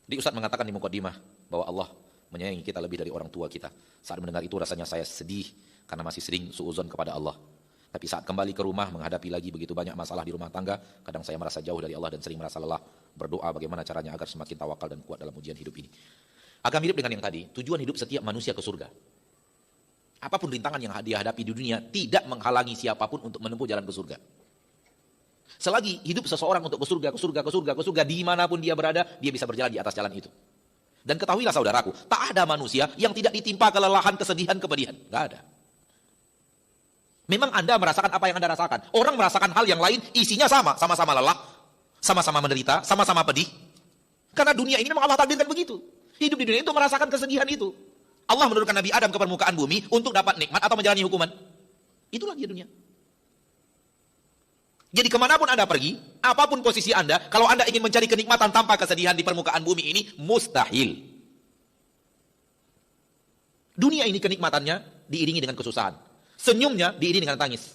Di Ustadz mengatakan di mukadimah bahwa Allah menyayangi kita lebih dari orang tua kita. Saat mendengar itu rasanya saya sedih karena masih sering suudzon kepada Allah. Tapi saat kembali ke rumah menghadapi lagi begitu banyak masalah di rumah tangga, kadang saya merasa jauh dari Allah dan sering merasa lelah. Berdoa bagaimana caranya agar semakin tawakal dan kuat dalam ujian hidup ini. Agak mirip dengan yang tadi, tujuan hidup setiap manusia ke surga. Apapun rintangan yang dia hadapi di dunia tidak menghalangi siapapun untuk menempuh jalan ke surga. Selagi hidup seseorang untuk ke surga, dimanapun dia berada, dia bisa berjalan di atas jalan itu. Dan ketahuilah saudaraku, tak ada manusia yang tidak ditimpa kelelahan, kesedihan, kepedihan. Gak ada. Memang Anda merasakan apa yang Anda rasakan. Orang merasakan hal yang lain, isinya sama. Sama-sama lelah, sama-sama menderita, sama-sama pedih. Karena dunia ini memang Allah takdirkan begitu. Hidup di dunia itu merasakan kesedihan itu. Allah menurunkan Nabi Adam ke permukaan bumi untuk dapat nikmat atau menjalani hukuman. Itulah dia dunia. Jadi kemanapun Anda pergi, apapun posisi Anda, kalau Anda ingin mencari kenikmatan tanpa kesedihan di permukaan bumi ini, mustahil. Dunia ini kenikmatannya diiringi dengan kesusahan. Senyumnya diiringi dengan tangis.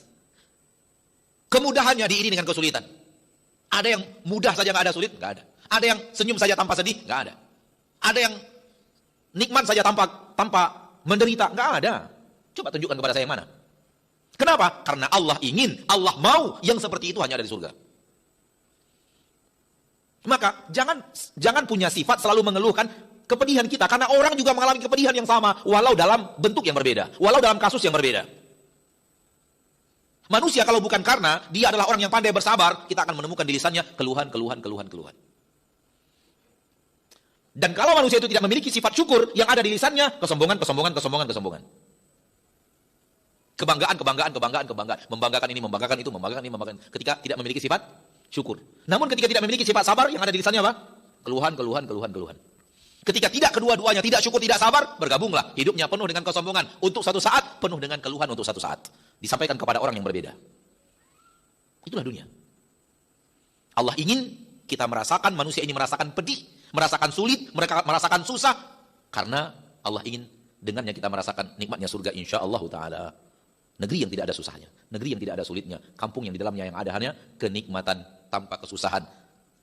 Kemudahannya diiringi dengan kesulitan. Ada yang mudah saja nggak ada sulit? Nggak ada. Ada yang senyum saja tanpa sedih? Nggak ada. Ada yang nikmat saja tanpa menderita? Nggak ada. Coba tunjukkan kepada saya yang mana. Kenapa? Karena Allah ingin, Allah mau yang seperti itu hanya ada di surga. Maka jangan punya sifat selalu mengeluhkan kepedihan kita. Karena orang juga mengalami kepedihan yang sama. Walau dalam bentuk yang berbeda. Walau dalam kasus yang berbeda. Manusia kalau bukan karena dia adalah orang yang pandai bersabar, kita akan menemukan di lisannya keluhan. Dan kalau manusia itu tidak memiliki sifat syukur, yang ada di lisannya kesombongan. Kebanggaan. Membanggakan ini, membanggakan itu. Ketika tidak memiliki sifat syukur. Namun ketika tidak memiliki sifat sabar, yang ada di lisannya apa? Keluhan. Ketika tidak kedua-duanya, tidak syukur, tidak sabar, bergabunglah. Hidupnya penuh dengan kesombongan. Untuk satu saat, penuh dengan keluhan untuk satu saat. Disampaikan kepada orang yang berbeda. Itulah dunia. Allah ingin kita merasakan, manusia ini merasakan pedih, merasakan sulit, mereka merasakan susah. Karena Allah ingin dengannya kita merasakan nikmatnya surga insyaallah ta'ala. Negeri yang tidak ada susahnya, negeri yang tidak ada sulitnya, kampung yang di dalamnya yang ada hanya kenikmatan tanpa kesusahan,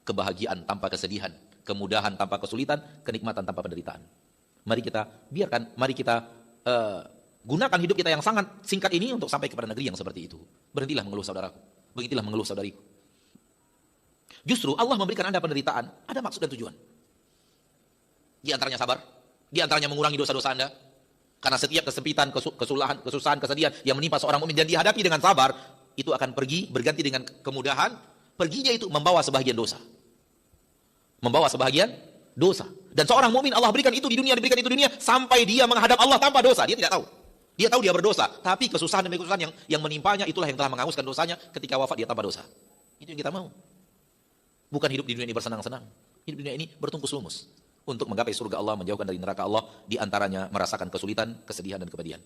kebahagiaan tanpa kesedihan, kemudahan tanpa kesulitan, kenikmatan tanpa penderitaan. Mari kita gunakan hidup kita yang sangat singkat ini untuk sampai kepada negeri yang seperti itu. Berhentilah mengeluh saudaraku, berhentilah mengeluh saudariku. Justru Allah memberikan Anda penderitaan, ada maksud dan tujuan. Di antaranya sabar, di antaranya mengurangi dosa-dosa Anda. Karena setiap kesempitan, kesusahan, kesedihan yang menimpa seorang mukmin dan dihadapi dengan sabar, itu akan pergi berganti dengan kemudahan. Perginya itu membawa sebahagian dosa. Dan seorang mukmin Allah berikan itu di dunia, diberikan itu di dunia sampai dia menghadap Allah tanpa dosa. Dia tidak tahu. Dia tahu dia berdosa, tapi kesusahan demi kesusahan yang menimpanya itulah yang telah menghanguskan dosanya. Ketika wafat dia tanpa dosa. Itu yang kita mau. Bukan hidup di dunia ini bersenang-senang. Hidup di dunia ini bertungkus lumus untuk menggapai surga Allah, menjauhkan dari neraka Allah, di antaranya merasakan kesulitan, kesedihan dan kepedihan.